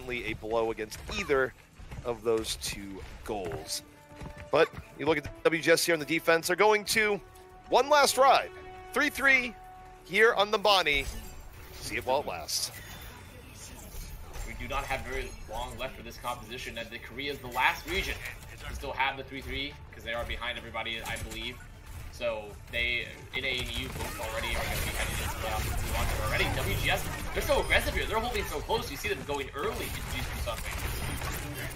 certainly a blow against either of those two goals. But you look at the WGS here on the defense, they're going to one last ride. 3-3 here on the Bonnie. See it while it lasts. We do not have very long left for this composition, and the Korea is the last region to still have the 3-3 because they are behind everybody, I believe. So they, in A and EU, both already are going to be heading into the playoffs already. WGS, they're so aggressive here. They're holding so close. You see them going early into GC something.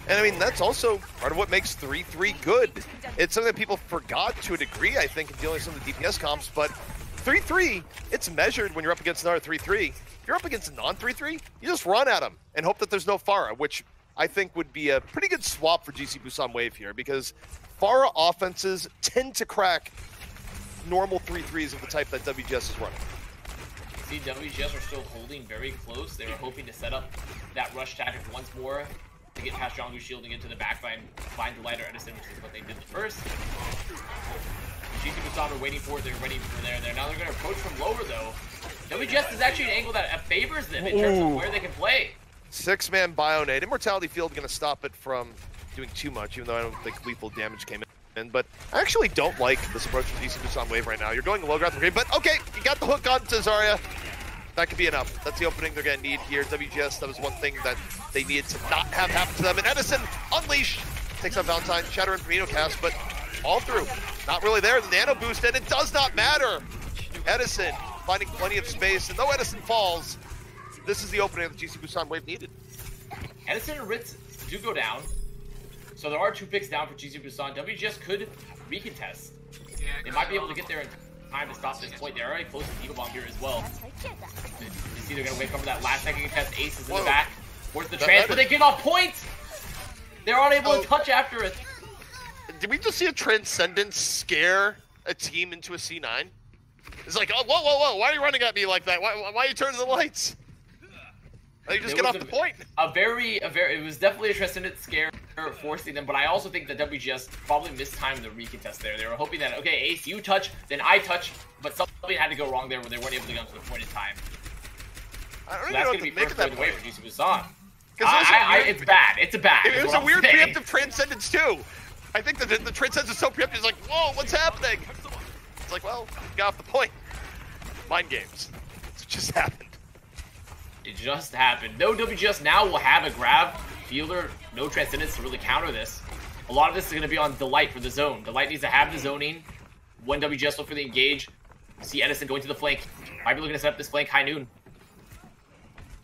And I mean, that's also part of what makes 3-3 good. It's something that people forgot to a degree, I think, in dealing with some of the DPS comps, but 3-3, it's measured when you're up against another 3-3. If you're up against a non-3-3, you just run at them and hope that there's no Pharah, which I think would be a pretty good swap for GC Busan Wave here, because Pharah offenses tend to crack normal 3-3s of the type that WGS is running. See, WGS are still holding very close. They were hoping to set up that rush tactic once more to get past Jongwoo shielding into the backline, find the lighter Edison, which is what they did the first. GC Busan were waiting for it. They're ready for there. Now they're going to approach from lower, though. WGS is actually an angle that favors them in terms of where they can play. 6-man Bionade. Immortality Field going to stop it from doing too much, even though I don't think lethal damage came in. But I actually don't like this approach from GC Busan Wave right now. You're going low ground, but okay, you got the hook on to Zarya. That could be enough. That's the opening they're going to need here. WGS, that was one thing that they needed to not have happen to them. And Edison, unleash, takes out Valentine, Shatter in from Enocast, but all through. Not really there. The nano boost, and it does not matter. Edison finding plenty of space, and though Edison falls, this is the opening that the GC Busan Wave needed. Edison and Ritz do go down, so there are 2 picks down for GC Busan. WGS could recontest. They might be able to get there in time to stop this point. They're already close to Eagle Bomb here as well. You see they're going to wait for that last second contest. Ace is in the back. Force the trans, but they get off point! They're unable to touch after it. Did we just see a Transcendence scare a team into a C9? It's like, oh, whoa, whoa, whoa, why are you running at me like that? Why are you turning the lights? Why you just get off the point? It was definitely a Transcendent scare forcing them, but I also think that WGS probably mistimed the recontest there. They were hoping that, okay, Ace, you touch, then I touch, but something had to go wrong there where they weren't able to get to the point in time. I don't So even that's know going what to be to make first of that point away point. for GC Busan. It's bad. It's bad. It was a weird preemptive Transcendence too. I think that the Transcendence is so preemptive, it's like, whoa, what's happening? It's like, well, you got off the point. Mind games. It just happened. It just happened. No WGS now will have a grab. Fielder, no Transcendence to really counter this. A lot of this is going to be on Delight for the zone. Delight needs to have the zoning. When WGS look for the engage, see Edison going to the flank. Might be looking to set up this flank high noon.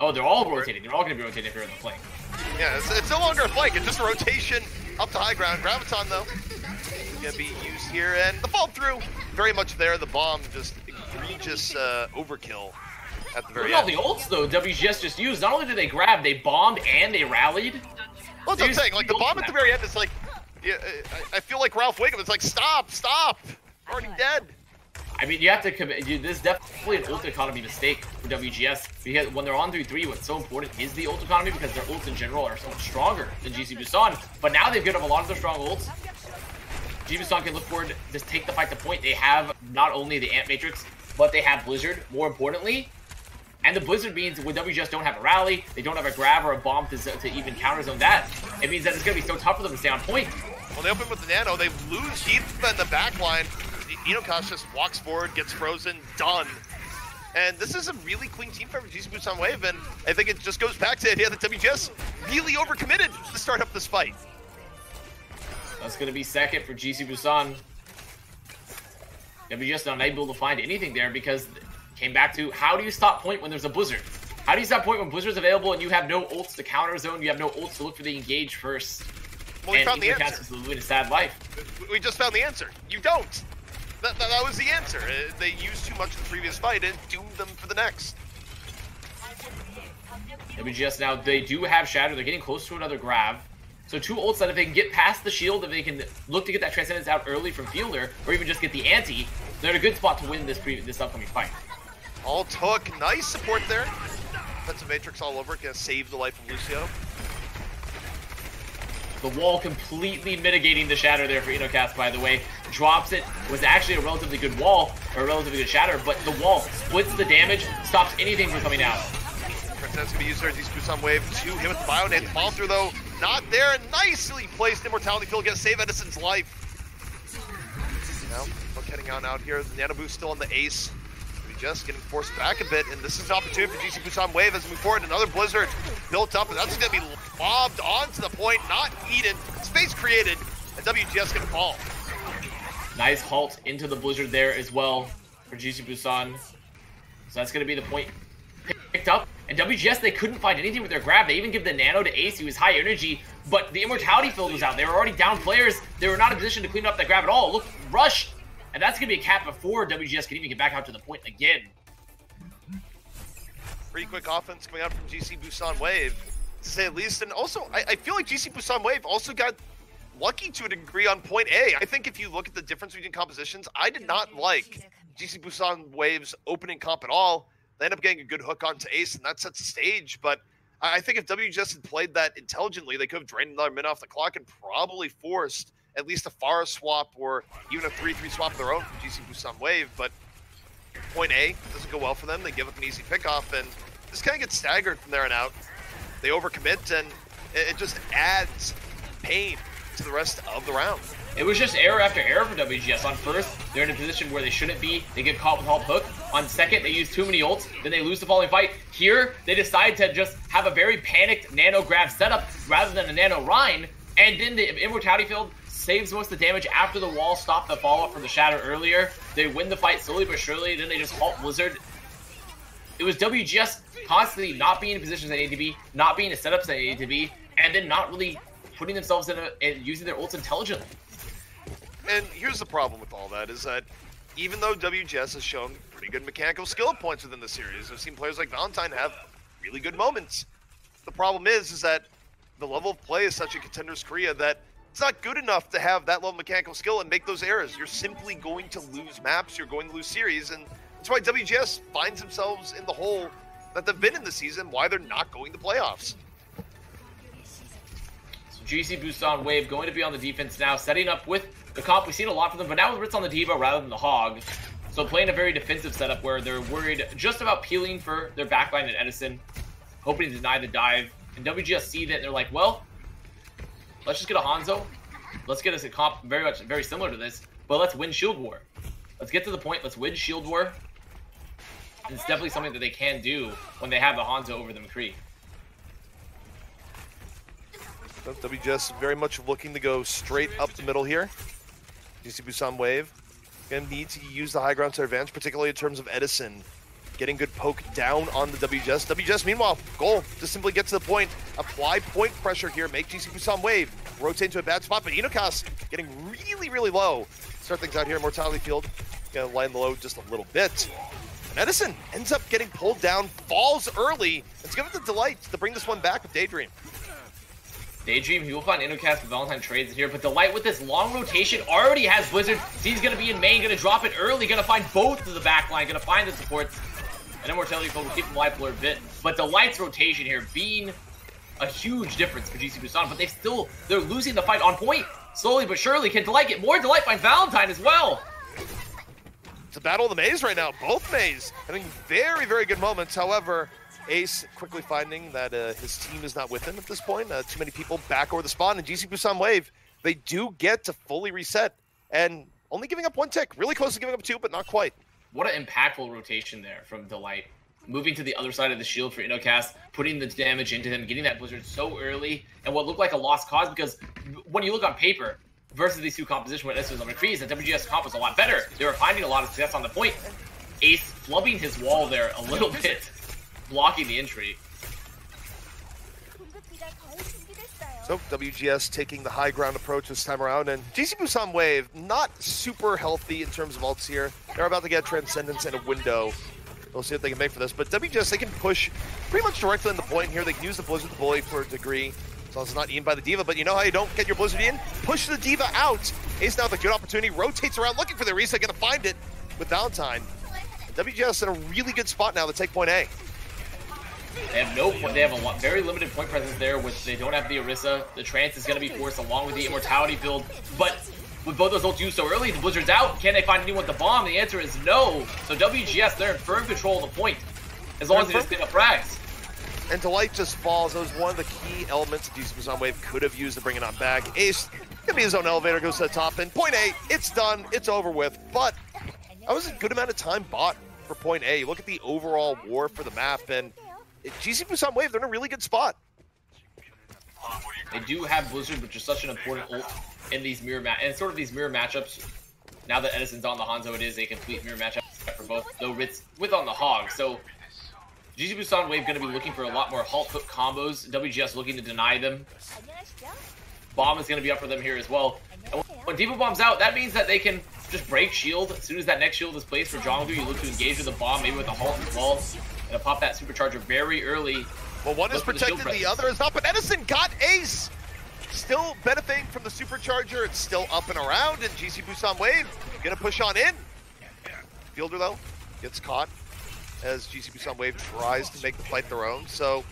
Oh, they're all rotating. They're all going to be rotating if you're in the flank. Yeah, it's no longer a flank. It's just a rotation up to high ground. Graviton, though, going to be used here. And the fall through, very much there. The bomb, just egregious overkill at the very end. Look at all the ults, though, WGS just used. Not only did they grab, they bombed and they rallied. Well, that's what I'm saying. Like, the bomb at the very end is like, yeah, I feel like Ralph Wiggum. It's like, stop. I'm already dead. I mean, you have to commit. This is definitely an ult economy mistake for WGS, because when they're on 3-3, what's so important is the ult economy, because their ults in general are so much stronger than GC Busan. But now they've given up a lot of their strong ults. GC Busan can look forward to just take the fight to point. They have not only the Ant Matrix, but they have Blizzard, more importantly. And the Blizzard means when WGS don't have a rally, they don't have a grab or a bomb to even counter zone that, it means that it's going to be so tough for them to stay on point. Well, they open with the nano. They lose Diva in the backline. Enocast just walks forward, gets frozen, done. And this is a really clean team fight for GC Busan Wave, and I think it just goes back to the idea that WGS really overcommitted to start up this fight. That's going to be second for GC Busan. WGS not able to find anything there because it came back to, how do you stop point when there's a Blizzard? How do you stop point when Blizzard's available and you have no ults to counter zone, you have no ults to look for the engage first? Well, we found the answer. Is living a sad life. We just found the answer. You don't. That was the answer. They used too much in the previous fight and doomed them for the next. WGS now, they do have Shatter. They're getting close to another grab. So 2 ults that if they can get past the shield, if they can look to get that Transcendence out early from Fielder, or even just get the anti, they're in a good spot to win this upcoming fight. All took. Nice support there. Defensive Matrix all over. Gonna save the life of Lucio. The wall completely mitigating the Shatter there for Enocast, by the way. Drops it. Was actually a relatively good wall, or a relatively good Shatter, but the wall splits the damage, stops anything from coming out. That's going to be used there. DC Busan Wave to hit with the Bionade. The follow through, though, not there. Nicely placed. Immortality Field going to save Edison's life. Now, look heading out here. The Nano Boost still on the ace. Just getting forced back a bit, and this is an opportunity for GC Busan Wave as we move forward. Another Blizzard built up, and that's going to be lobbed onto the point, not eaten. Space created, and WGS going to fall. Nice halt into the Blizzard there as well for GC Busan. So that's going to be the point picked up. And WGS, they couldn't find anything with their grab. They even give the Nano to Ace. He was high energy, but the Immortality Field was out. They were already down players. They were not in a position to clean up that grab at all. Look, rush. And that's going to be a cap before WGS can even get back out to the point again. Pretty quick offense coming out from GC Busan Wave, to say at least. And also, I feel like GC Busan Wave also got lucky to a degree on point A. I think if you look at the difference between compositions, I did not like GC Busan Wave's opening comp at all. They end up getting a good hook onto Ace, and that sets the stage. But I think if WGS had played that intelligently, they could have drained another minute off the clock and probably forced at least a Pharah swap or even a 3-3 swap of their own from GC Busan Wave. But point A doesn't go well for them. They give up an easy pickoff, and this kind of gets staggered from there on out. They overcommit, and it just adds pain to the rest of the round. It was just error after error for WGS. On first, they're in a position where they shouldn't be. They get caught with halt hook. On second, they use too many ults. Then they lose the following fight. Here, they decide to just have a very panicked nano grab setup rather than a nano Rhine. And then the Immortality Field saves most of the damage after the wall stopped the follow-up from the Shatter earlier. They win the fight slowly but surely. Then they just halt Blizzard. It was WGS constantly not being in positions they need to be, not being in setups they need to be, and then not really putting themselves in and using their ults intelligently. And here's the problem with all that, is that even though WGS has shown pretty good mechanical skill points within the series, I've seen players like Valentine have really good moments. The problem is that the level of play is such in Contenders Korea that it's not good enough to have that level of mechanical skill and make those errors. You're simply going to lose maps, you're going to lose series, and that's why WGS finds themselves in the hole that they've been in this season, why they're not going to playoffs. So GC Busan Wave going to be on the defense now, setting up with the comp. We've seen a lot from them, but now with Ritz on the Diva rather than the Hog. So playing a very defensive setup where they're worried just about peeling for their backline at Edison, hoping to deny the dive. And WGS see that and they're like, well, let's just get a Hanzo. Let's get us a comp very similar to this, but let's win Shield War. Let's get to the point. Let's win Shield War. And it's definitely something that they can do when they have the Hanzo over the McCree. So WGS very much looking to go straight up the middle here. GC Busan Wave going to need to use the high ground to their advantage, particularly in terms of Edison getting good poke down on the WGS. WGS, meanwhile, goal to simply get to the point, apply point pressure here, make GC Busan Wave rotate into a bad spot, but Inokas getting really, really low. Start things out here, Immortality Field gonna line the load just a little bit. And Edison ends up getting pulled down, falls early. It's given the Delight to bring this one back with Daydream. Daydream, he will find Inocast with Valentine trades here, but Delight with this long rotation already has Blizzard. He's going to be in main, going to drop it early, going to find both of the backline, going to find the supports. And Immortality Field will keep him alive for a bit. But Delight's rotation here being a huge difference for GC Busan, but they're losing the fight on point. Slowly but surely, can Delight get more? Delight find Valentine as well. It's a battle of the maze right now. Both maze having very, very good moments. However, Ace quickly finding that his team is not with him at this point. Too many people back over the spawn. And GC Busan Wave, they do get to fully reset. And only giving up one tick. Really close to giving up two, but not quite. What an impactful rotation there from Delight. Moving to the other side of the shield for Inocast, putting the damage into him, getting that Blizzard so early, and what looked like a lost cause, because when you look on paper versus these two compositions with Edison and McCree's, the WGS comp was a lot better. They were finding a lot of success on the point. Ace flubbing his wall there a little bit, blocking the entry. So WGS taking the high ground approach this time around, and GC Busan Wave not super healthy in terms of ults here. They're about to get Transcendence and a window. We'll see what they can make for this, but WGS, they can push pretty much directly in the point here. They can use the Blizzard bully for a degree, as long as it's not eaten by the Diva, but you know how you don't get your Blizzard in? Push the Diva out. Ace now with a good opportunity, rotates around looking for the reset, gonna find it with Valentine. WGS in a really good spot now to take point A. They have no point. They have a very limited point presence there. They don't have the Orisa. The Trance is going to be forced along with the Immortality build. But with both those ults used so early, the Blizzard's out. Can they find anyone with the bomb? The answer is no. So WGS, they're in firm control of the point, as long as they just get up frags. And Delight just falls. That was one of the key elements that GC Busan Wave could have used to bring it on back. Ace, gonna be his own elevator, goes to the top, and point A, it's done, it's over with. But that was a good amount of time bought for point A. Look at the overall war for the map, and GC Busan Wave, they're in a really good spot. They do have Blizzard, which is such an important ult in these and sort of these mirror matchups. Now that Edison's on the Hanzo, it is a complete mirror matchup for both, though Ritz with on the Hog. So GC Busan Wave going to be looking for a lot more halt hook combos. WGS looking to deny them. Bomb is going to be up for them here as well. And when Diva Bomb's out, that means that they can just break shield. As soon as that next shield is placed for Jongdu, you look to engage with the bomb, maybe with a halt as well. And pop that supercharger very early. Well, one is protected, the other is not, but Edison got Ace! Still benefiting from the supercharger, it's still up and around, and GC Busan Wave gonna push on in. Fielder, though, gets caught as GC Busan Wave tries to make the fight their own, so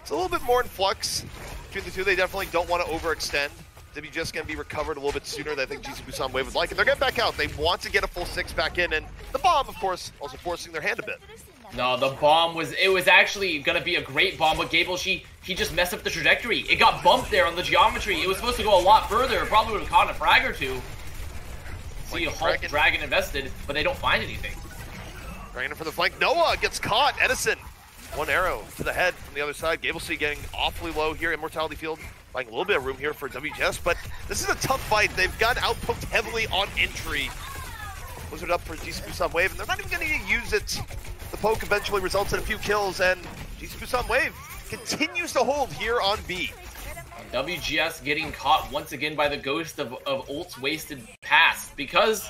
it's a little bit more in flux between the two. They definitely don't want to overextend. WGS gonna be recovered a little bit sooner than I think GC Busan Wave would like, and they're getting back out. They want to get a full 6 back in, and the bomb, of course, also forcing their hand a bit. No, the bomb was actually going to be a great bomb, but Gable, he just messed up the trajectory. It got bumped there on the geometry. It was supposed to go a lot further. It probably would have caught a frag or two. See, Hulk Dragon invested, but they don't find anything. Dragon for the flank. Noah gets caught. Edison, one arrow to the head from the other side. Gable getting awfully low here. Immortality Field buying a little bit of room here for WGS, but this is a tough fight. They've gotten outpoked heavily on entry. Blizzard up for GC Busan Wave, and they're not even going to use it. The poke eventually results in a few kills, and GC Busan Wave continues to hold here on B. WGS getting caught once again by the ghost of ult's wasted pass, because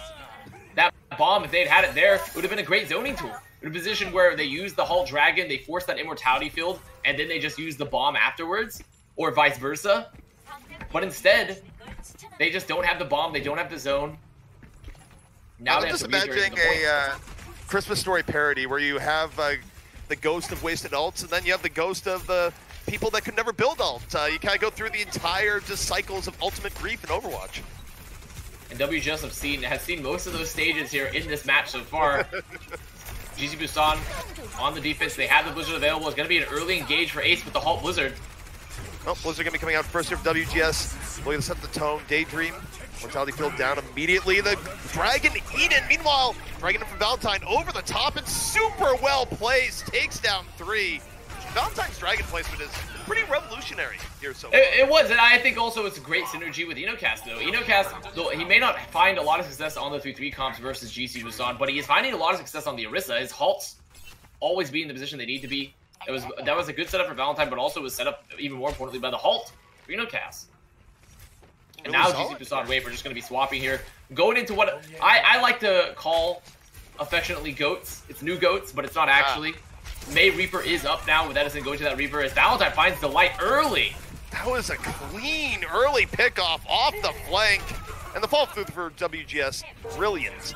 that bomb, if they'd had it there, it would have been a great zoning tool. In a position where they use the Hull Dragon, they force that immortality field, and then they just use the bomb afterwards, or vice versa. But instead, they just don't have the bomb, they don't have the zone. Now I'm just imagining a Christmas Story parody where you have the ghost of wasted ults, and then you have the ghost of the people that could never build ult. You kind of go through the entire just cycles of ultimate grief in Overwatch. And WGS has seen most of those stages here in this match so far. GC Busan on the defense. They have the Blizzard available. It's going to be an early engage for Ace with the Halt Blizzard. Oh, Blizzard going to be coming out first here for WGS. Looking to set the tone. Daydream. Mortality Field down immediately. The Dragon Eden. Meanwhile, Dragon from Valentine over the top and super well placed. Takes down 3. Valentine's Dragon placement is pretty revolutionary here so far. It was, and I think also it's a great synergy with Enocast, though. Enocast, though he may not find a lot of success on the 3-3 comps versus GC Busan, but he is finding a lot of success on the Orisa. His halts always be in the position they need to be. That was a good setup for Valentine, but also was set up even more importantly by the halt for Enocast. And now GC Busan Wave are just going to be swapping here. Going into what I like to call affectionately goats. It's new goats, but it's not actually. May Reaper is up now with Edison going to that Reaper as Valentine finds the light early. That was a clean early pickoff off the flank. And the fall through for WGS, brilliant.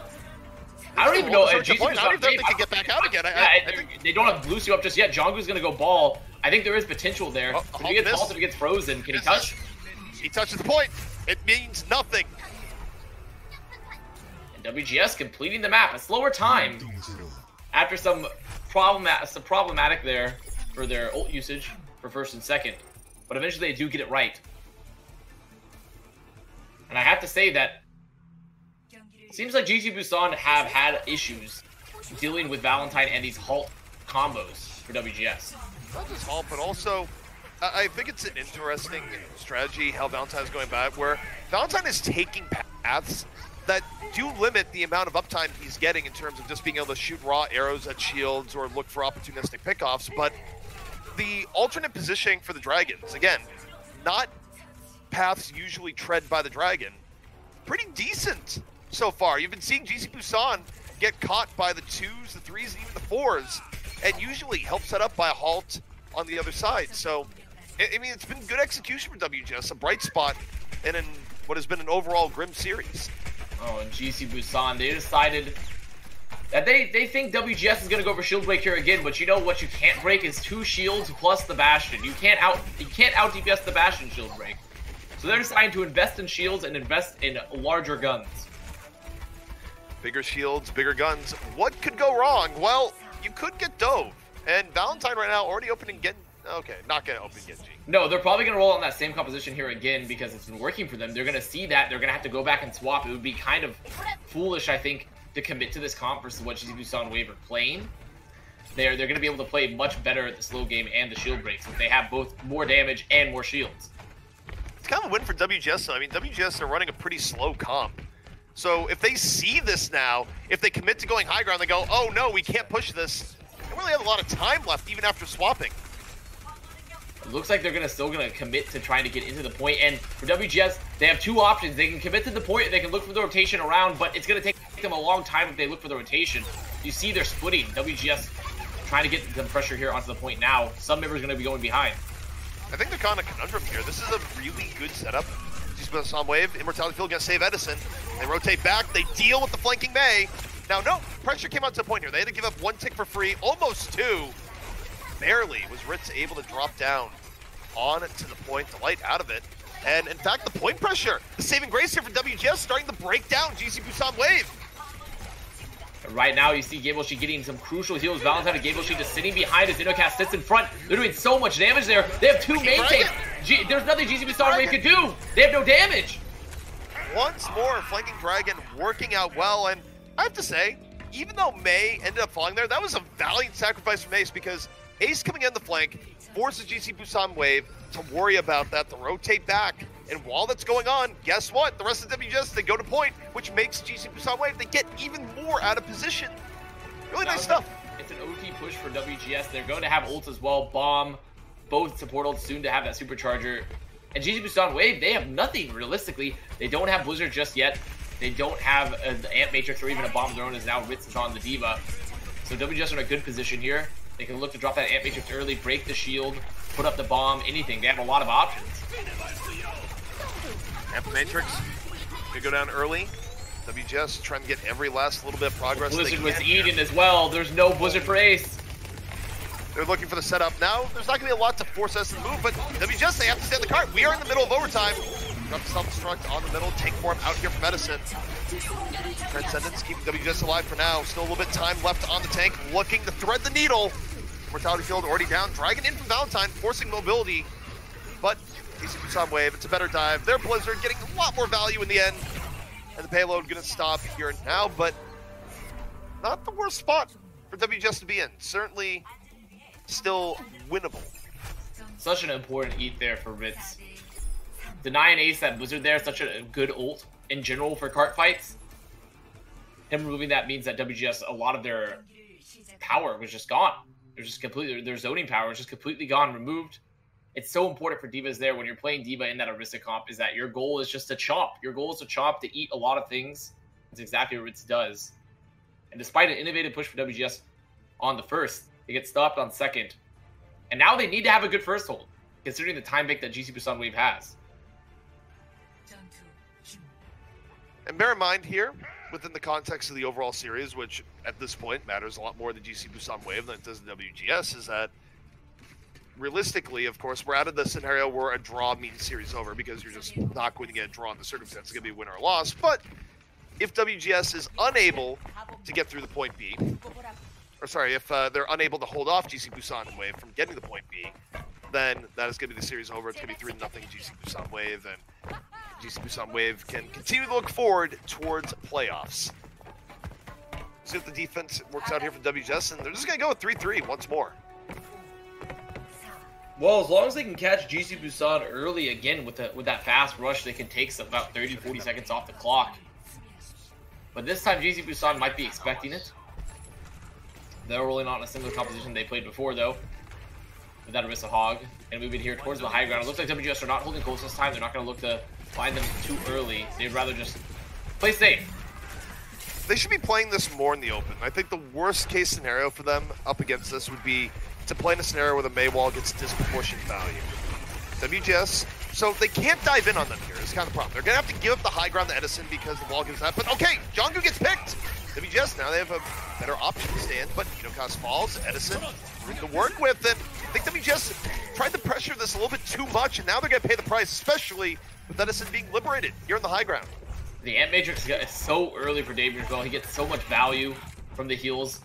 I don't even know if GC Busan, I don't even think they can get back out again. I think they don't have Blue Suit up just yet. Jonggu's going to go ball. I think there is potential there. If he gets faulted, if he gets frozen, can he touch? He touches the point. It means nothing. And WGS completing the map. A slower time after some problematic there for their ult usage for first and second. But eventually they do get it right. And I have to say that it seems like GC Busan have had issues dealing with Valentine and these halt combos for WGS. Not just halt, but also I think it's an interesting strategy how Valentine is going about it, where Valentine is taking paths that do limit the amount of uptime he's getting in terms of just being able to shoot raw arrows at shields or look for opportunistic pickoffs. But the alternate positioning for the Dragons, again, not paths usually tread by the Dragon, pretty decent so far. You've been seeing GC Busan get caught by the 2s, the 3s, and even the 4s, and usually help set up by a halt on the other side. So, I mean, it's been good execution for WGS, a bright spot in what has been an overall grim series. Oh, and GC Busan, they decided that they think WGS is going to go for shield break here again, but you know what you can't break is 2 shields plus the Bastion. You can't out DPS the Bastion shield break. So they're deciding to invest in shields and invest in larger guns. Bigger shields, bigger guns. What could go wrong? Well, you could get dove. And Valentine right now already opening Okay, not gonna open Genji. No, they're probably gonna roll on that same composition here again because it's been working for them. They're gonna see that. They're gonna have to go back and swap. It would be kind of foolish, I think, to commit to this comp versus what GC Busan Wave are playing. They're gonna be able to play much better at the slow game and the shield breaks if they have both more damage and more shields. It's kind of a win for WGS, though. I mean, WGS are running a pretty slow comp. So if they see this now, if they commit to going high ground, they go, oh no, we can't push this. They don't really have a lot of time left, even after swapping. It looks like they're still gonna commit to trying to get into the point. And for WGS, they have two options. They can commit to the point, they can look for the rotation around, but it's gonna take them a long time if they look for the rotation. You see they're splitting. WGS trying to get some pressure here onto the point now. Some members gonna be going behind. I think they're caught in a conundrum here. This is a really good setup. GC Busan Wave, Immortality Field gonna save Edison. They rotate back, they deal with the flanking Mei. Now, no, pressure came out to the point here. They had to give up one tick for free, almost two. Barely was Ritz able to drop down on to the point, the light out of it. And in fact, the point pressure, the saving grace here for WGS, starting to break down GC Busan Wave. Right now, you see Gableshe getting some crucial heals. Valentine and Gableshe just sitting behind as InnoCast sits in front. They're doing so much damage there. They have two main tanks. There's nothing GC Busan Wave can do. They have no damage. Once more, flanking Dragon working out well. And I have to say, even though Mei ended up falling there, that was a valiant sacrifice from Ace because Ace coming in the flank forces GC Busan Wave to worry about that, to rotate back. And while that's going on, guess what? The rest of WGS, they go to point, which makes GC Busan Wave, they get even more out of position. Really nice stuff. It's an OT push for WGS. They're going to have ults as well. Bomb, both support ults soon to have that supercharger. And GC Busan Wave, they have nothing realistically. They don't have Blizzard just yet. They don't have an Ant Matrix or even a Bomb Throne as now Ritz is on the Diva. So WGS are in a good position here. They can look to drop that Ant Matrix early, break the shield, put up the bomb, anything. They have a lot of options. Ant Matrix, they go down early. WGS trying to get every last little bit of progress. Blizzard was eating as well. There's no Blizzard for Ace. They're looking for the setup now. There's not going to be a lot to force us to move, but WGS, they have to stay on the card. We are in the middle of overtime. Drop the self-destruct on the middle. Take form out here for Medicine. Transcendence keeping WGS alive for now. Still a little bit of time left on the tank. Looking to thread the needle. Mortality Field already down. Dragon in from Valentine, forcing mobility. But GC Busan Wave, it's a better dive. They're Blizzard getting a lot more value in the end. And the payload going to stop here and now, but not the worst spot for WGS to be in. Certainly still winnable. Such an important eat there for Ritz. Denying Ace that Blizzard there, such a good ult in general for cart fights. Him removing that means that WGS, a lot of their power was just gone. They're just completely, their zoning power is just completely gone, removed. It's so important for Divas there when you're playing Diva in that Orisa comp is that your goal is just to chomp. Your goal is to chomp, to eat a lot of things. That's exactly what Ritz does. And despite an innovative push for WGS on the first, they get stopped on second. And now they need to have a good first hold, considering the time bank that GC Busan Wave has. And bear in mind here, within the context of the overall series, which at this point matters a lot more to GC Busan Wave than it does to WGS, is that realistically, of course, we're out of the scenario where a draw means series over because you're just not going to get a draw in the circumstance. It's going to be a win or a loss. But if WGS is unable to get through the point B, or sorry, if they're unable to hold off GC Busan Wave from getting to the point B, then that is going to be the series over. It's going to be 3-0 GC Busan Wave, and GC Busan Wave can continue to look forward towards playoffs. See if the defense works out here for WGS, and they're just going to go with 3-3 once more. Well, as long as they can catch GC Busan early again with that fast rush, they can take about 30-40 seconds off the clock. But this time, GC Busan might be expecting it. They're rolling on a similar composition they played before, though, with that Orisa Hog. And moving here towards the high ground. It looks like WGS are not holding close this time. They're not going to look to find them too early. They'd rather just play safe. They should be playing this more in the open. I think the worst case scenario for them up against this would be to play in a scenario where the Mei wall gets disproportionate value. WGS, so they can't dive in on them here. It's kind of the problem. They're going to have to give up the high ground to Edison because the wall gives that. But okay, Jonggu gets picked. WGS, now they have a better option to stand, but InnoCast falls. Edison, room to work with, and I think WGS tried to pressure this a little bit too much, and now they're going to pay the price, especially with Edison being liberated here on the high ground. The Ant Matrix is so early for David as well. He gets so much value from the heals.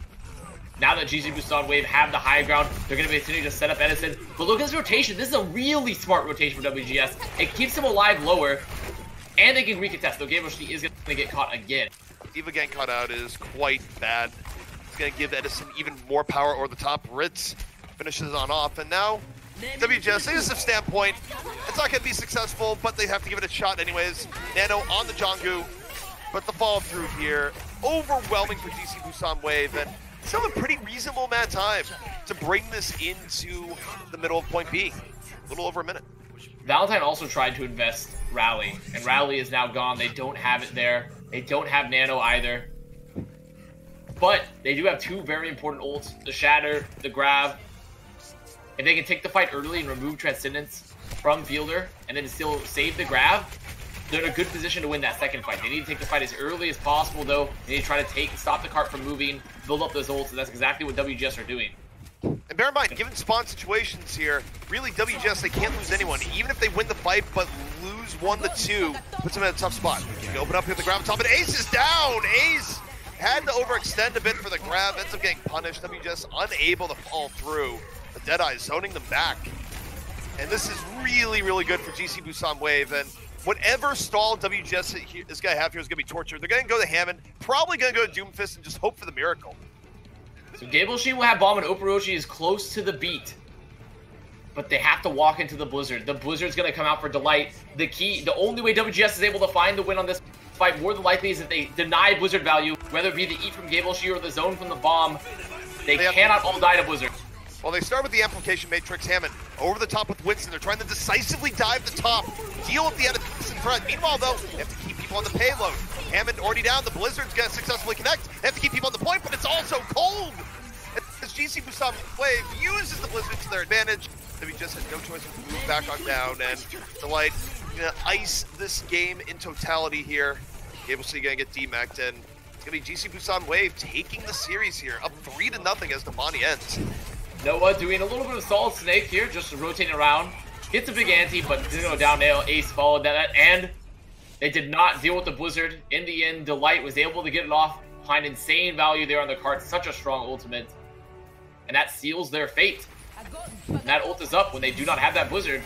Now that GC Busan Wave have the high ground, they're going to be continuing to set up Edison. But look at this rotation. This is a really smart rotation for WGS. It keeps them alive lower, and they can recontest. Though Gabriel is going to get caught again. Eva getting caught out is quite bad. It's going to give Edison even more power over the top. Ritz finishes on off, and now WGS, they just have standpoint. It's not going to be successful, but they have to give it a shot anyways. Nano on the Jongu, but the follow through here, overwhelming for GC Busan Wave, and still a pretty reasonable amount of time to bring this into the middle of point B. A little over a minute. Valentine also tried to invest Rally, and Rally is now gone. They don't have it there. They don't have Nano either. But they do have two very important ults, the Shatter, the Grab. If they can take the fight early and remove Transcendence from Fielder, and then still save the Grab, they're in a good position to win that second fight. They need to take the fight as early as possible, though. They need to try to stop the cart from moving, build up those ults, and that's exactly what WGS are doing. And bear in mind, given spawn situations here, really WGS, they can't lose anyone. Even if they win the fight, but lose 1-2, puts them in a tough spot. You can open up here at the grab top, and Ace is down! Ace had to overextend a bit for the grab, ends up getting punished. WGS unable to fall through. The Deadeye zoning them back. And this is really, really good for GC Busan Wave, and whatever stall WGS is going to have here is going to be tortured. They're going to go to Hammond, probably going to go to Doomfist and just hope for the miracle. So Gablesheen will have bomb, and Oporochi is close to the beat. But they have to walk into the Blizzard. The Blizzard's going to come out for Delight. The only way WGS is able to find the win on this fight, more than likely, is if they deny Blizzard value, whether it be the E from Gablesheen or the zone from the bomb. They cannot all die to Blizzard. Well, they start with the Amplification Matrix. Hammond over the top with Winston. They're trying to decisively dive the top, deal with the Edison threat. Meanwhile, though, they have to keep people on the payload. Hammond already down. The Blizzard's going to successfully connect. They have to keep people on the point, but it's also cold. As GC Busan Wave uses the Blizzard to their advantage, we just had no choice but to move back on down, and Delight going to ice this game in totality here. Gablesheen going to get demeched, and it's going to be GC Busan Wave taking the series here, up 3-0 as the Bonnie ends. Noah doing a little bit of solid snake here, just rotating around. Gets a big ante, but didn't go down nail. Ace followed that, and they did not deal with the Blizzard. In the end, Delight was able to get it off. Find insane value there on the cart. Such a strong ultimate. And that seals their fate. And that ult is up when they do not have that Blizzard.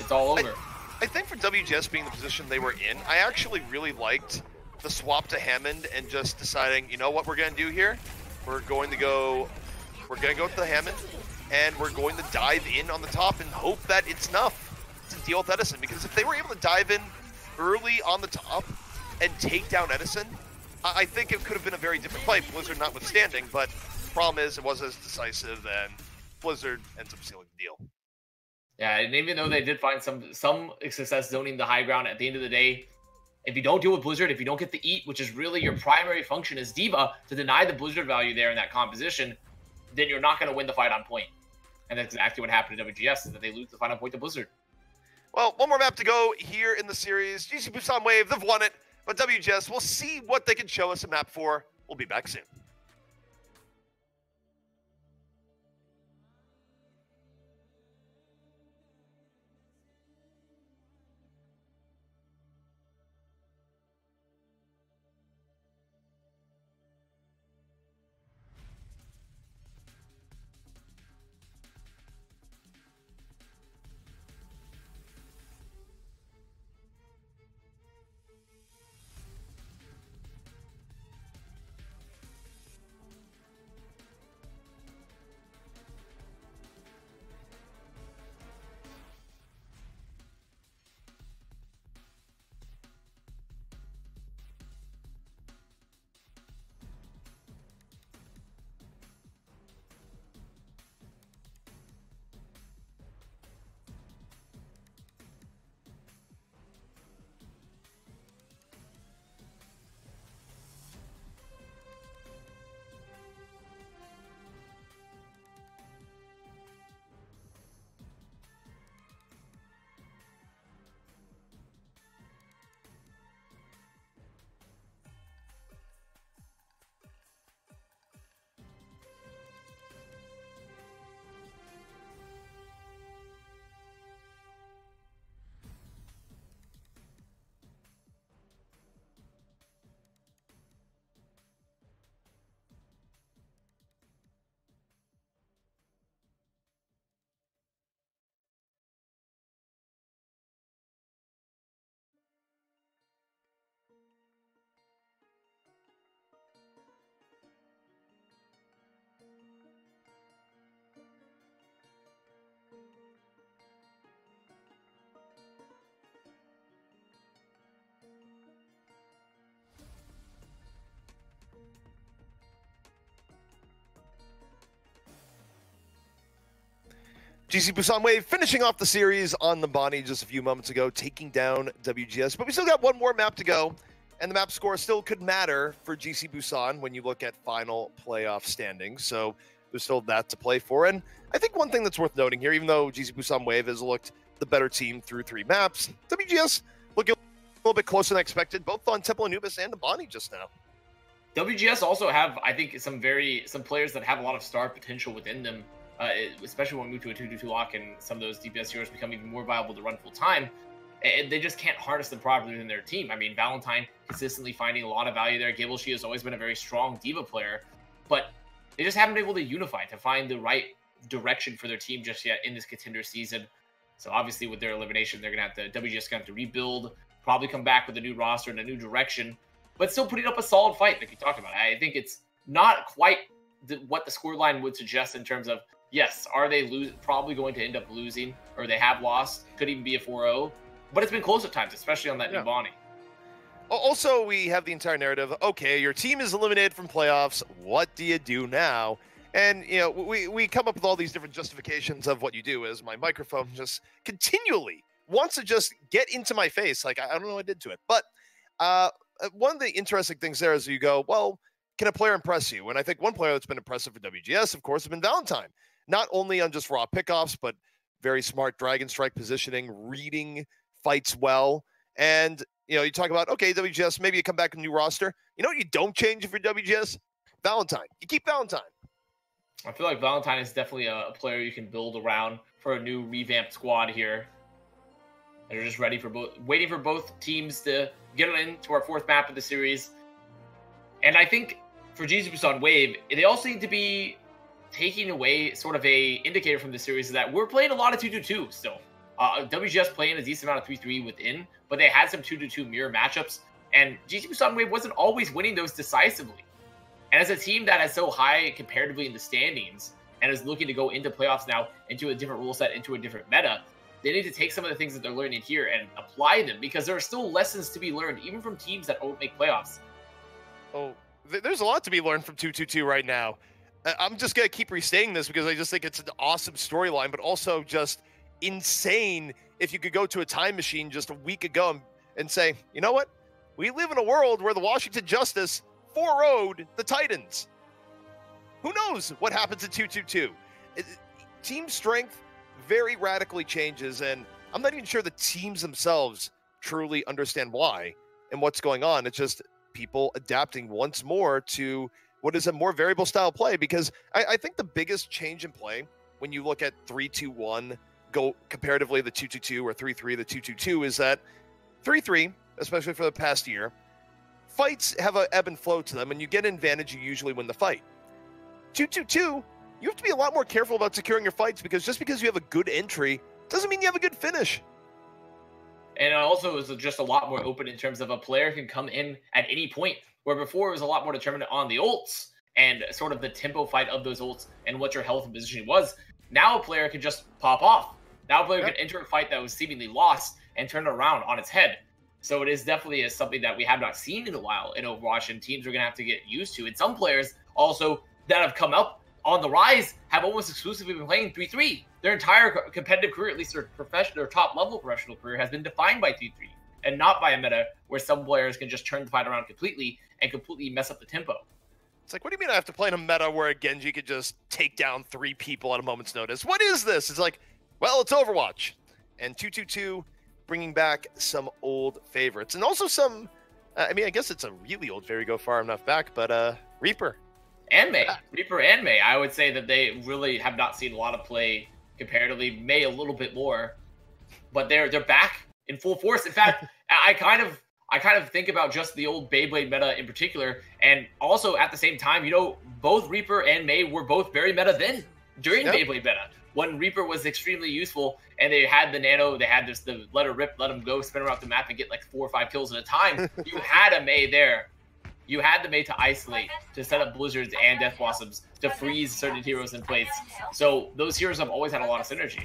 It's all over. I think for WGS being the position they were in, I actually really liked the swap to Hammond and just deciding, you know what we're going to do here? We're going to go with the Hammond, and we're going to dive in on the top and hope that it's enough to deal with Edison. Because if they were able to dive in early on the top and take down Edison, I think it could have been a very different fight, Blizzard notwithstanding. But problem is, it wasn't as decisive, and Blizzard ends up sealing the deal. Yeah, and even though they did find some success zoning the high ground, at the end of the day, if you don't deal with Blizzard, if you don't get the eat, which is really your primary function as D.Va, to deny the Blizzard value there in that composition, then you're not going to win the fight on point. And that's exactly what happened to WGS, is that they lose the fight on point to Blizzard. Well, one more map to go here in the series. GC Busan Wave, they've won it, but WGS, we'll see what they can show us a map for. We'll be back soon. GC Busan Wave finishing off the series on the Bonnie just a few moments ago, taking down WGS. But we still got one more map to go, and the map score still could matter for GC Busan when you look at final playoff standings. So there's still that to play for. And I think one thing that's worth noting here, even though GC Busan Wave has looked the better team through 3 maps, WGS looking a little bit closer than expected, both on Temple Anubis and the Bonnie just now. WGS also have, I think, some players that have a lot of star potential within them. Especially when we move to a 2-2-2 lock and some of those DPS heroes become even more viable to run full time, and they just can't harness them properly within their team. I mean, Valentine consistently finding a lot of value there. Gibbleshi has always been a very strong diva player, but they just haven't been able to unify to find the right direction for their team just yet in this contender season. So obviously with their elimination, they're gonna have to WGS gonna have to rebuild, probably come back with a new roster and a new direction, but still putting up a solid fight like you talked about. I think it's not quite what the scoreline would suggest in terms of, yes, are they probably going to end up losing, or they have lost? Could even be a 4-0. But it's been close at times, especially on that new Bonnie. Also, we have the entire narrative. Okay, your team is eliminated from playoffs. What do you do now? And, you know, we come up with all these different justifications of what you do. As my microphone just continually wants to just get into my face. Like, I don't know what I did to it. But one of the interesting things there is you go, well, can a player impress you? And I think one player that's been impressive for WGS, of course, has been Valentine. Not only on just raw pickoffs, but very smart Dragon Strike positioning, reading fights well. And, you know, you talk about, okay, WGS, maybe you come back with a new roster. You know what you don't change if you're WGS? Valentine. You keep Valentine. I feel like Valentine is definitely a player you can build around for a new revamped squad here. They're just ready for waiting for both teams to get into our 4th map of the series. And I think for GC Busan Wave, they also need to be taking away sort of a indicator from the series is that we're playing a lot of 2-2-2 still. WGS playing a decent amount of 3-3 within, but they had some 2-2-2 mirror matchups, and GC Busan Wave wasn't always winning those decisively. And as a team that is so high comparatively in the standings and is looking to go into playoffs now, into a different rule set, into a different meta, they need to take some of the things that they're learning here and apply them, because there are still lessons to be learned, even from teams that don't make playoffs. Oh, there's a lot to be learned from 2-2-2 right now. I'm just going to keep restating this because I just think it's an awesome storyline, but also just insane if you could go to a time machine just a week ago and say, you know what? We live in a world where the Washington Justice 4-0'd the Titans. Who knows what happens in 2-2-2? Team strength very radically changes, and I'm not even sure the teams themselves truly understand why and what's going on. It's just people adapting once more to what is a more variable style play, because I think the biggest change in play when you look at 3-2-1 go comparatively the 2-2-2 or 3-3 the 2-2-2 is that 3-3, especially for the past year, fights have an ebb and flow to them, and you get an advantage, you usually win the fight. 2-2-2, you have to be a lot more careful about securing your fights, because just because you have a good entry doesn't mean you have a good finish. And it also is just a lot more open in terms of a player can come in at any point, where before it was a lot more determined on the ults and sort of the tempo fight of those ults and what your health and positioning was. Now a player can just pop off. Now a player can enter a fight that was seemingly lost and turn it around on its head. So it is definitely something that we have not seen in a while in Overwatch, and teams are going to have to get used to. And some players also that have come up on the rise have almost exclusively been playing 3-3. Their entire competitive career, at least their professional or top-level professional career, has been defined by 3-3 and not by a meta where some players can just turn the fight around completely and completely mess up the tempo. It's like, what do you mean I have to play in a meta where a Genji could just take down 3 people at a moment's notice? What is this? It's like, well, it's Overwatch. And 2-2-2 bringing back some old favorites. And also some, I mean, I guess it's a really old favorite, go far enough back, but Reaper. And May. Reaper and May. I would say that they really have not seen a lot of play comparatively. May a little bit more. But they're back in full force. In fact, I kind of think about just the old Beyblade meta in particular, and also at the same time, you know, both Reaper and May were both very meta then during Beyblade meta, when Reaper was extremely useful and they had the nano, they had just the let her rip, let them go, spin around the map and get like 4 or 5 kills at a time. You had a May there. You had the May to isolate, to set up blizzards and death blossoms, to freeze certain heroes in plates. So those heroes have always had a lot of synergy.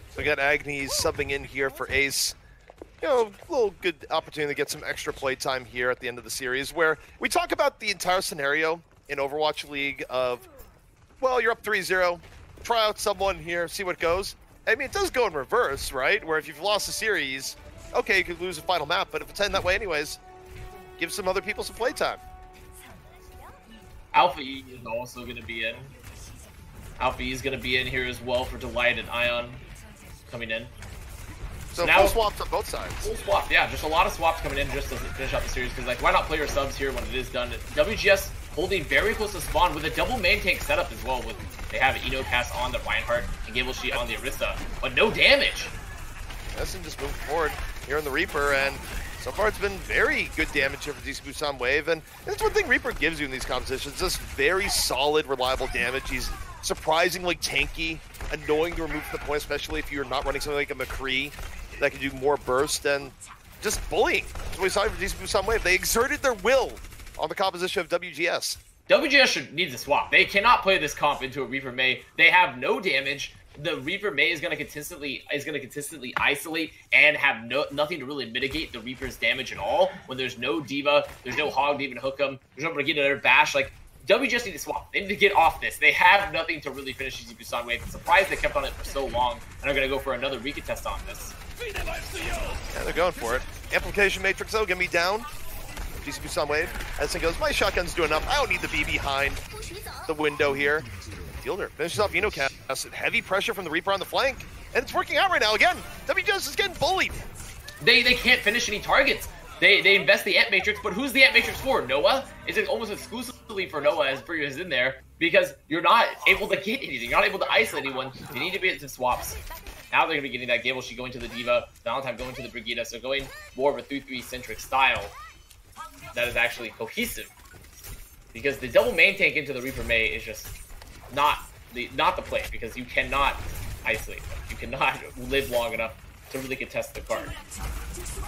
So we got Agnes subbing in here for Ace. You know, a little good opportunity to get some extra play time here at the end of the series, where we talk about the entire scenario in Overwatch League of, well, you're up 3-0, try out someone here, see what goes. I mean, it does go in reverse, right? Where if you've lost a series, okay, you could lose a final map, but if it's ending that way anyways, give some other people some playtime. Alpha E is also going to be in. Alpha E is going to be in here as well for Delight and Ion coming in. So now full swaps on both sides. Full swap, yeah, just a lot of swaps coming in just to finish out the series, because like, why not play your subs here when it is done? WGS holding very close to spawn with a double main tank setup as well. With they have Inocast on the Reinhardt and Gableshi on the Orisa, but no damage. Essen just moving forward here in the Reaper, and so far it's been very good damage here for DC Busan Wave, and that's one thing Reaper gives you in these competitions, just very solid, reliable damage. He's surprisingly tanky, annoying to remove from the point, especially if you're not running something like a McCree that can do more burst, and just bullying. That's what we saw for DC Busan Wave. They exerted their will on the composition of WGS. WGS needs a swap. They cannot play this comp into a Reaper Mei. They have no damage. The Reaper Mei is going to consistently isolate and have nothing to really mitigate the Reaper's damage at all. When there's no D.Va, there's no Hog to even hook them, there's no Brigida or Bash. Like, WGS need to swap. They need to get off this. They have nothing to really finish DC Busan Wave. I'm surprised they kept on it for so long and are going to go for another recontest on this. Yeah, they're going for it. Amplification Matrix, though, get me down. DC Busan Wave. Edison goes, my shotgun's doing enough. I don't need the B behind the window here. Fielder finishes off Inocast. Heavy pressure from the Reaper on the flank. And it's working out right now. Again, WGS is getting bullied. They can't finish any targets. They invest the Ant Matrix, but who's the Ant Matrix for? Noah? It's almost exclusively for Noah as Brio is in there, because you're not able to get anything. You're not able to isolate anyone. You need to be at some swaps. Now they're going to be getting that Gableshi going to the D.Va, Valentine going to the Brigida, so going more of a 3-3 centric style that is actually cohesive. Because the double main tank into the Reaper Mei is just not the play, because you cannot isolate them. You cannot live long enough to really contest the card.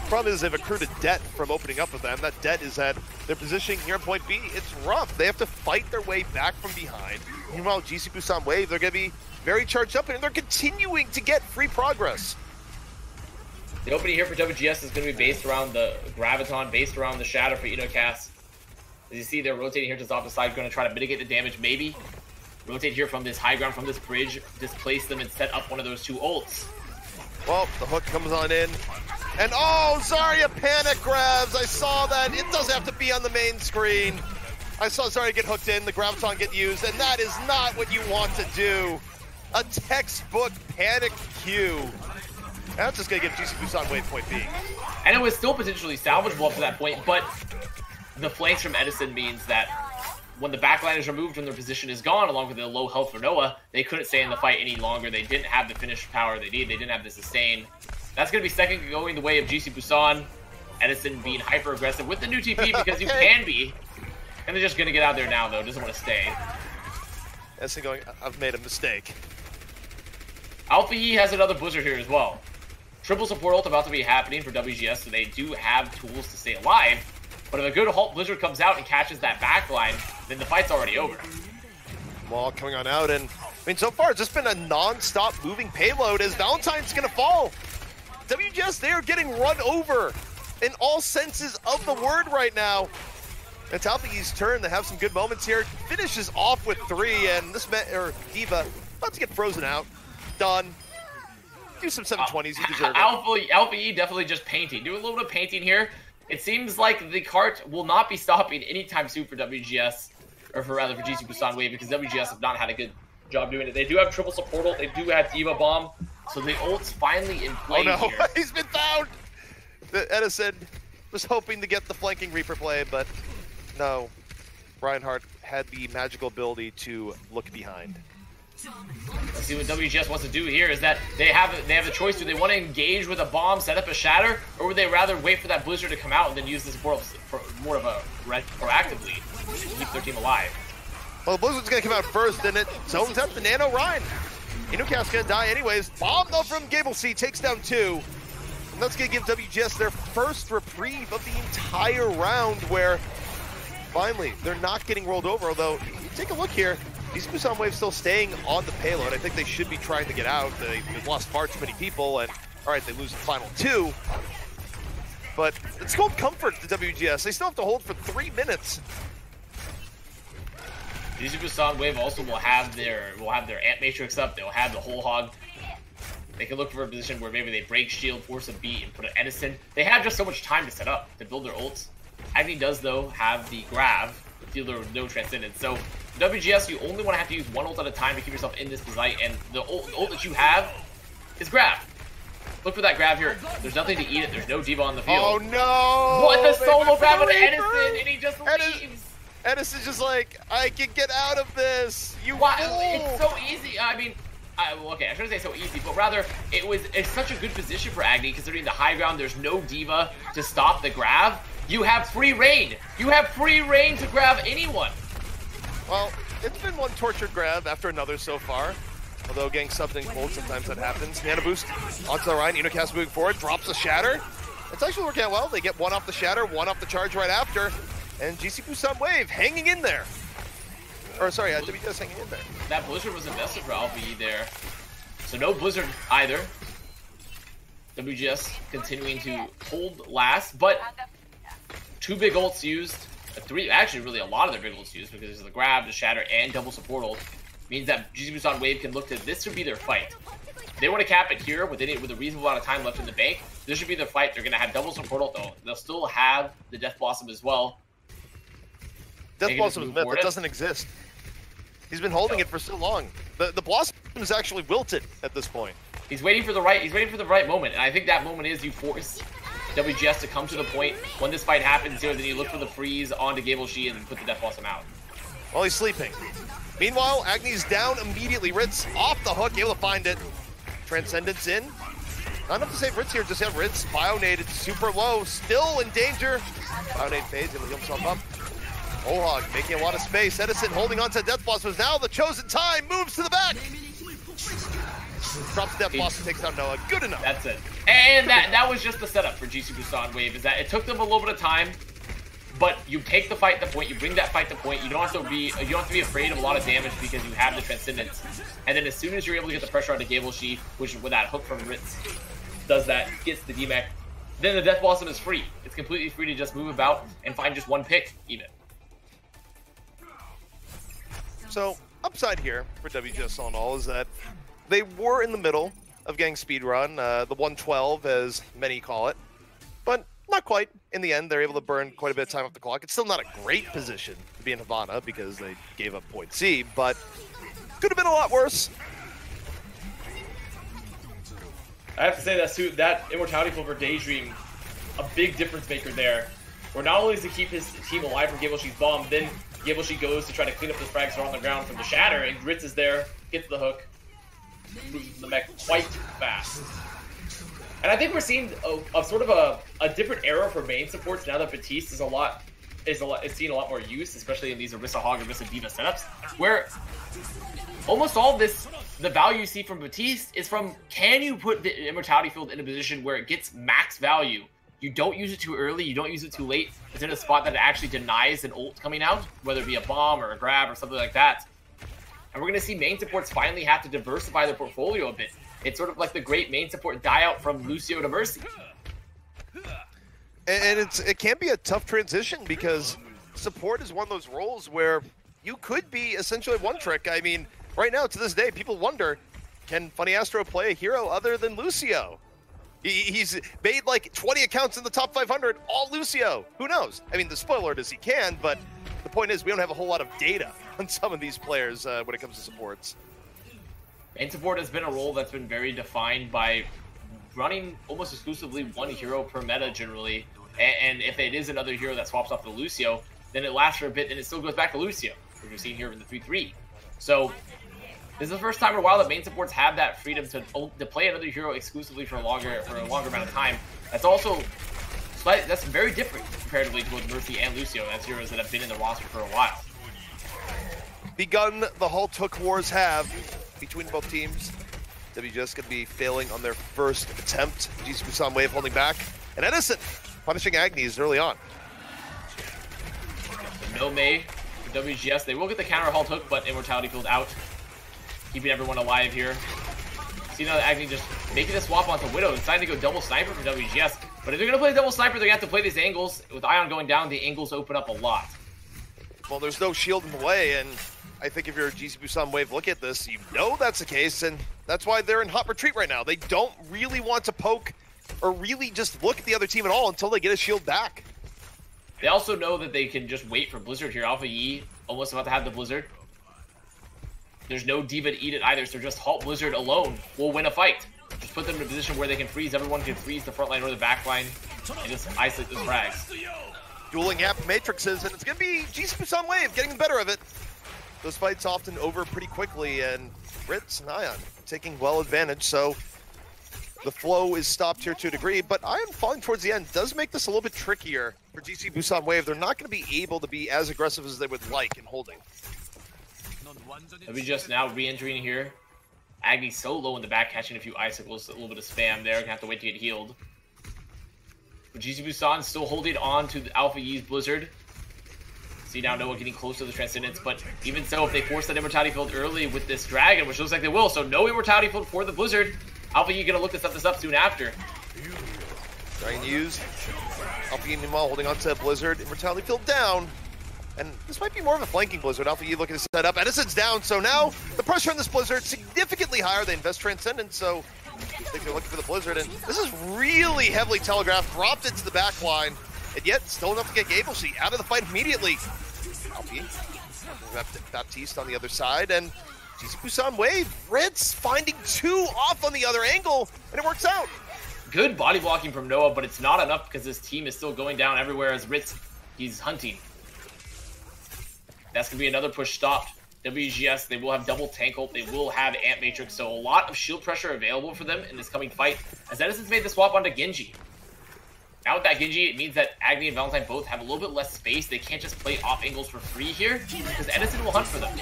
Problem is they've accrued a debt from opening up with them. That debt is that their positioning here at point B, it's rough. They have to fight their way back from behind. Meanwhile, GC Busan Wave, they're going to be very charged up, and they're continuing to get free progress. The opening here for WGS is going to be based around the Graviton, based around the Shadow for Inocast. As you see, they're rotating here to the opposite side, going to try to mitigate the damage, maybe. Rotate here from this high ground, from this bridge, displace them and set up one of those two ults. Well, the hook comes on in. And oh, Zarya panic grabs. I saw that. It does have to be on the main screen. I saw Zarya get hooked in, the Graviton get used, and that is not what you want to do. A textbook panic cue. That's just going to give GC Busan Wave point B. And it was still potentially salvageable up to that point, but the flanks from Edison means that when the backline is removed and their position is gone, along with the low health for Noah, they couldn't stay in the fight any longer. They didn't have the finish power they need. They didn't have the sustain. That's going to be second going the way of GC Busan. Edison being hyper-aggressive with the new TP because you can be. And they're just going to get out there now, though. Doesn't want to stay. Edison going, I've made a mistake. Alpha E has another Blizzard here as well. Triple support ult about to be happening for WGS, so they do have tools to stay alive. But if a good Halt Blizzard comes out and catches that backline, then the fight's already over. Wall coming on out, and I mean, so far it's just been a non-stop moving payload as Valentine's gonna fall. WGS, they are getting run over in all senses of the word right now. It's Alpha E's turn to have some good moments here. Finishes off with 3, and this D.Va about to get frozen out. Done. Do some 720s, you deserve it. Alpha E definitely just painting. Do a little bit of painting here. It seems like the cart will not be stopping anytime soon for WGS, or for GC Busan Wave, because WGS have not had a good job doing it. They do have triple support ult, they do have D.Va bomb, so the ult's finally in play here. He's been found! Edison was hoping to get the flanking Reaper play, but no. Reinhardt had the magical ability to look behind. Let's see what WGS wants to do here is that they have the choice. Do they want to engage with a bomb, set up a shatter, or would they rather wait for that Blizzard to come out and then use this more of a proactively to keep their team alive? Well, the Blizzard's going to come out first, and it zones out the Nano Ryan. Inocast's going to die anyways. Bomb, though, from Gableshi takes down 2. And that's going to give WGS their first reprieve of the entire round, where finally they're not getting rolled over. Although, take a look here. These Busan Wave still staying on the payload. I think they should be trying to get out. They've lost far too many people, and all right, they lose the final 2. But it's called comfort to WGS. They still have to hold for 3 minutes. GC Busan Wave also will have their Ant Matrix up. They'll have the whole hog. They can look for a position where maybe they break shield, force a beat, and put an Edison. They have just so much time to set up, to build their ults. Agni does, though, have the grab, dealer with no transcendence. So, WGS, you only want to have to use one ult at a time to keep yourself in this position, and the ult that you have is grab. Look for that grab here. There's nothing to eat it. There's no diva on the field. Oh, no! What? The solo grab on Edison, and he just leaves. Edison's just like, I can get out of this. You Wow, fool. it's so easy. I mean, well, okay, I shouldn't say so easy, but rather it's such a good position for Agni considering the high ground. There's no diva to stop the grab. You have free reign. You have free reign to grab anyone. Well, it's been one tortured grab after another so far. Although getting subbed in cold, sometimes that happens. Nano boost onto the Ryan. Unocast moving forward, drops a shatter. It's actually working out well. They get one off the shatter, one off the charge right after. And GC Busan Wave hanging in there. Or sorry, WGS hanging in there. That Blizzard was invested for LPE there. So no Blizzard either. WGS continuing to hold last, but 2 big ults used. 3, actually really a lot of their big ults used because there's the grab, the shatter, and double support ult. Means that GC Busan Wave can look to this would be their fight. If they want to cap it here with a reasonable amount of time left in the bank, this should be their fight. They're going to have double support ult though. They'll still have the Death Blossom as well. Death Blossom is myth. It doesn't exist. He's been holding it for so long. The Blossom is actually wilted at this point. He's waiting for the right moment, and I think that moment is you force WGS to come to the point when this fight happens here, then you look for the freeze onto Gable Shi and put the Death Blossom out. While he's sleeping. Meanwhile, Agni's down immediately. Ritz off the hook, able to find it. Transcendence in. Not enough to save Ritz here, just have Ritz bio-naded super low, still in danger. Bio-nade fades, able to heal himself up. Olhog making a lot of space. Edison holding on to Death Blossom is now the chosen time. Moves to the back. Drops Death Blossom, takes down Noah. Good enough. That's it. And that was just the setup for GC Busan Wave, is that it took them a little bit of time, but you take the fight to point, you bring that fight to point. You don't have to be afraid of a lot of damage because you have the Transcendence. And then as soon as you're able to get the pressure onto Gable Shi, which with that hook from Ritz does that, gets the DMAC, then the Death Blossom is free. It's completely free to just move about and find just one pick even. So, upside here for WGS all in all is that they were in the middle of getting speedrun, the 112 as many call it, but not quite. In the end, they're able to burn quite a bit of time off the clock. It's still not a great position to be in Havana because they gave up point C, but could have been a lot worse. I have to say that Immortality Field for Daydream, a big difference maker there, where not only does he keep his team alive from Gable Shi's bomb, then Gable Shi goes to try to clean up the frags that are on the ground from the shatter, and Ritz is there, gets the hook, moves the mech quite fast. And I think we're seeing a sort of a different era for main supports now that Batiste is seeing a lot more use, especially in these Orisa Hog, Orisa Diva setups, where almost all of this, the value you see from Batiste is from, can you put the Immortality Field in a position where it gets max value? You don't use it too early, you don't use it too late. It's in a spot that it actually denies an ult coming out, whether it be a bomb or a grab or something like that. And we're going to see main supports finally have to diversify their portfolio a bit. It's sort of like the great main support die out from Lucio to Mercy. And it can be a tough transition because support is one of those roles where you could be essentially one trick. I mean, right now, to this day, people wonder, can Funny Astro play a hero other than Lucio? He's made like 20 accounts in the top 500, all Lucio. Who knows? I mean, the spoiler is he can, but the point is we don't have a whole lot of data on some of these players when it comes to supports. Main support has been a role that's been very defined by running almost exclusively one hero per meta generally. And if it is another hero that swaps off the Lucio, then it lasts for a bit and it still goes back to Lucio, which we've seen here in the 3-3. So this is the first time in a while that main supports have that freedom to play another hero exclusively for a longer amount of time. That's also that's very different comparatively to both Mercy and Lucio. That's heroes that have been in the roster for a while. Begun the Halt Hook Wars have between both teams. WGS going to be failing on their first attempt. GC Busan Wave holding back. And Edison punishing Agnes early on. No May for WGS. They will get the counter Halt Hook, but Immortality Field out. Keeping everyone alive here. See now that Agni just making a swap onto Widow. Deciding to go double sniper for WGS. But if they're going to play double sniper, they're going to have to play these angles. With Ion going down, the angles open up a lot. Well, there's no shield in the way, and I think if you're a GC Busan Wave, look at this, you know that's the case, and That's why they're in hot retreat right now. They don't really want to poke or really just look at the other team at all until they get a shield back. They also know that they can just wait for Blizzard here. Alpha Yi almost about to have the Blizzard. There's no D.Va to eat it either, so just halt Blizzard alone will win a fight. Just put them in a position where they can freeze. Everyone can freeze the front line or the back line and just isolate those frags. Dueling App Matrixes, and it's going to be GC Busan Wave getting the better of it. Those fights often over pretty quickly, and Ritz and Ion taking well advantage, so the flow is stopped here to a degree, but Ion falling towards the end does make this a little bit trickier for GC Busan Wave. They're not going to be able to be as aggressive as they would like in holding. We just now re-entering here. Agni so low in the back, catching a few icicles, a little bit of spam there. Gonna have to wait to get healed. But GC Busan still holding on to the Alpha Yi's Blizzard. See now Noah getting close to the Transcendence, but even so, if they force that Immortality Field early with this Dragon, which looks like they will, so no Immortality Field for the Blizzard. Alpha Yi gonna look to set this up soon after. Dragon used. Alpha Yi meanwhile holding on to Blizzard. Immortality Field down. And this might be more of a flanking Blizzard. Alpha Yi looking to set up. Edison's down, so now the pressure on this Blizzard significantly higher. They invest Transcendence, so I think they're looking for the Blizzard. And this is really heavily telegraphed, dropped into the back line, and yet still enough to get GableC out of the fight immediately. Alpha Yi, Baptiste on the other side, and GC Busan Wave. Ritz finding two off on the other angle, and it works out. Good body blocking from Noah, but it's not enough because this team is still going down everywhere as Ritz, he's hunting. That's going to be another push stopped. WGS, they will have double tank ult. They will have Ant Matrix, so a lot of shield pressure available for them in this coming fight. As Edison's made the swap onto Genji. Now with that Genji, it means that Agni and Valentine both have a little bit less space. They can't just play off angles for free here, because Edison will hunt for them.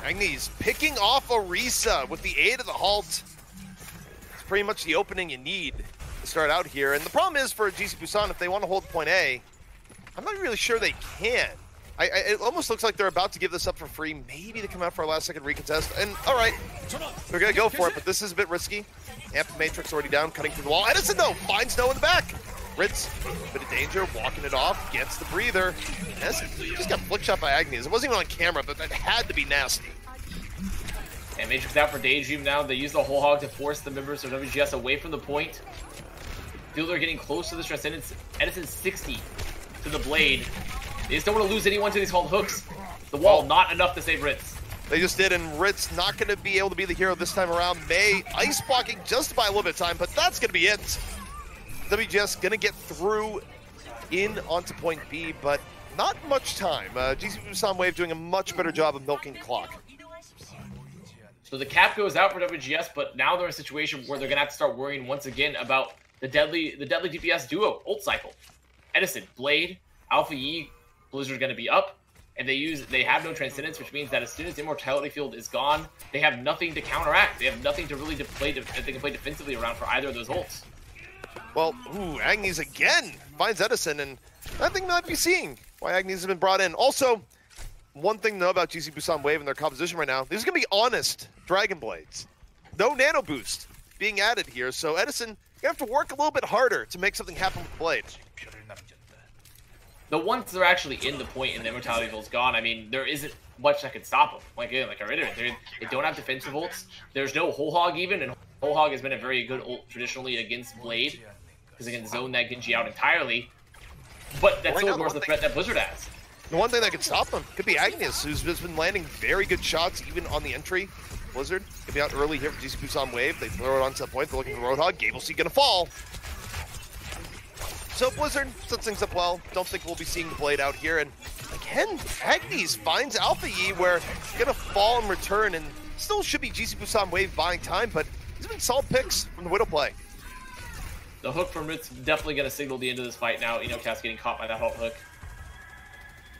Agni's picking off Orisa with the aid of the halt. It's pretty much the opening you need to start out here. And the problem is for GC Busan, if they want to hold point A, I'm not really sure they can. It almost looks like they're about to give this up for free. Maybe they come out for a last second recontest. And all right, they're going to go for it, but this is a bit risky. Amp Matrix already down, cutting through the wall. Edison, though, finds Noah in the back. Ritz, bit of danger, walking it off, gets the breather. Edison just got flick shot by Agnes. It wasn't even on camera, but that had to be nasty. And Matrix out for Daydream now. They use the whole hog to force the members of WGS away from the point. Fielder getting close to the Transcendence. Edison 60 to the blade. They just don't want to lose anyone to these called hooks. The wall, not enough to save Ritz. They just did, and Ritz not going to be able to be the hero this time around. May ice blocking just to buy a little bit of time, but that's going to be it. WGS going to get through in onto point B, but not much time. GC Busan Wave doing a much better job of milking the clock. So the cap goes out for WGS, but now they're in a situation where they're going to have to start worrying once again about the deadly DPS duo ult cycle. Edison, Blade, Alpha Yi, Blizzard going to be up, and they have no Transcendence, which means that as soon as the Immortality Field is gone, they have nothing to counteract. They have nothing to really play that they can play defensively around for either of those ults. Well, Agnes again finds Edison, and I think might be seeing why Agnes has been brought in. Also, one thing to know about GC Busan Wave and their composition right now, these are going to be honest Dragon Blades. No nano boost being added here, so Edison, you have to work a little bit harder to make something happen with the blade. The once they're actually in the point and the Immortality Field's gone, I mean, there isn't much that can stop them. Like I reiterated, they don't have defensive ults. There's no Whole Hog even, and Whole Hog has been a very good ult traditionally against Blade, because they can zone that Genji out entirely. But that still ignores the threat that Blizzard has. The one thing that could stop them could be Agnes, who's just been landing very good shots even on the entry. Blizzard could be out early here for GC Busan Wave. They throw it onto the point. They're looking for Roadhog. GableC gonna fall. So Blizzard sets things up well. Don't think we'll be seeing the blade out here. And again, Agnes finds Alpha Yi where he's gonna fall in return, and still should be GC Busan Wave buying time, but these have been solid picks from the Widow play. The hook from Ritz definitely gonna signal the end of this fight now. Cass getting caught by that hook.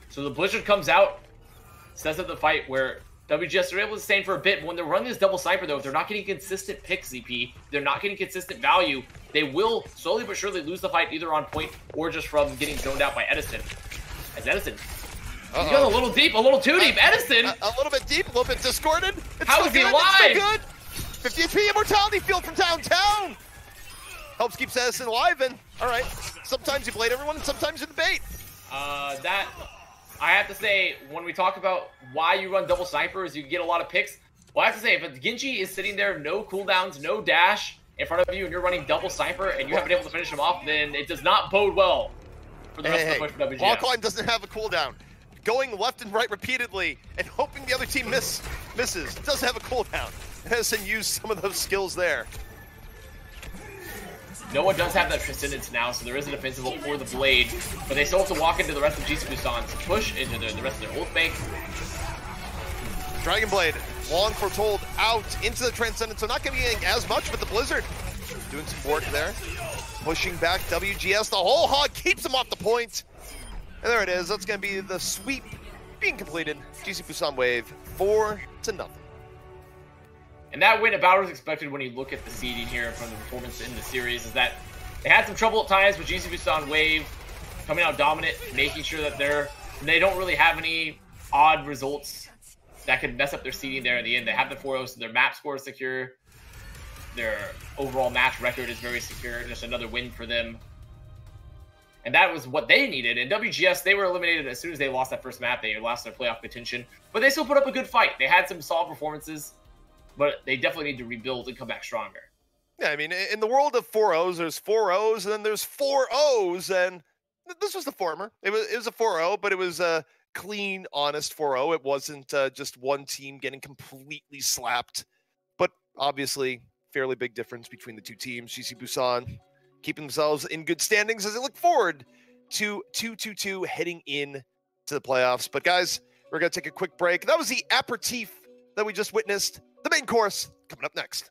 So the Blizzard comes out, sets up the fight where WGS are able to sustain for a bit, but when they're running this double sniper though, if they're not getting consistent picks, ZP, they're not getting consistent value, they will slowly but surely lose the fight either on point or just from getting zoned out by Edison. As Edison, he's going a little deep, a little too deep. Edison! A little bit deep, a little bit discorded. How is he alive? It's still good. 50 HP Immortality Field from downtown. Helps keep Edison alive, and all right, sometimes you blade everyone and sometimes you debate. I have to say, when we talk about why you run double sniper is you get a lot of picks, Well, I have to say, if Genji is sitting there, no cooldowns, no dash in front of you, and you're running double sniper, and you haven't been able to finish him off, then it does not bode well for the rest of the push for WGS. Wall climb doesn't have a cooldown. Going left and right repeatedly and hoping the other team misses does have a cooldown. Hasn't used some of those skills there. Noah does have that Transcendence now, so there is an defensible for the Blade, but they still have to walk into the rest of GC Busan to push into the rest of their ult bank. Dragon Blade, long foretold, out into the Transcendence, so not going to be getting as much, but the Blizzard doing some work there. Pushing back WGS, the whole hog keeps him off the point. And there it is, that's going to be the sweep being completed. GC Busan Wave, 4-0. And that win about as expected when you look at the seeding here from the performance in the series, is that they had some trouble at times with GC Busan Wave coming out dominant, making sure that they don't really have any odd results that could mess up their seeding there in the end. They have the 4-0, so their map score is secure. Their overall match record is very secure. Just another win for them. And that was what they needed. And WGS, they were eliminated as soon as they lost that first map. They lost their playoff contention. But they still put up a good fight. They had some solid performances, but they definitely need to rebuild and come back stronger. Yeah, I mean, in the world of 4-0s, there's 4-0s, and then there's 4-0s, and this was the former. It was a 4-0, but it was a clean, honest 4-0. It wasn't just one team getting completely slapped. But obviously, fairly big difference between the two teams. GC Busan keeping themselves in good standings as they look forward to 2-2-2 heading in to the playoffs. But guys, we're going to take a quick break. That was the aperitif that we just witnessed. The main course coming up next.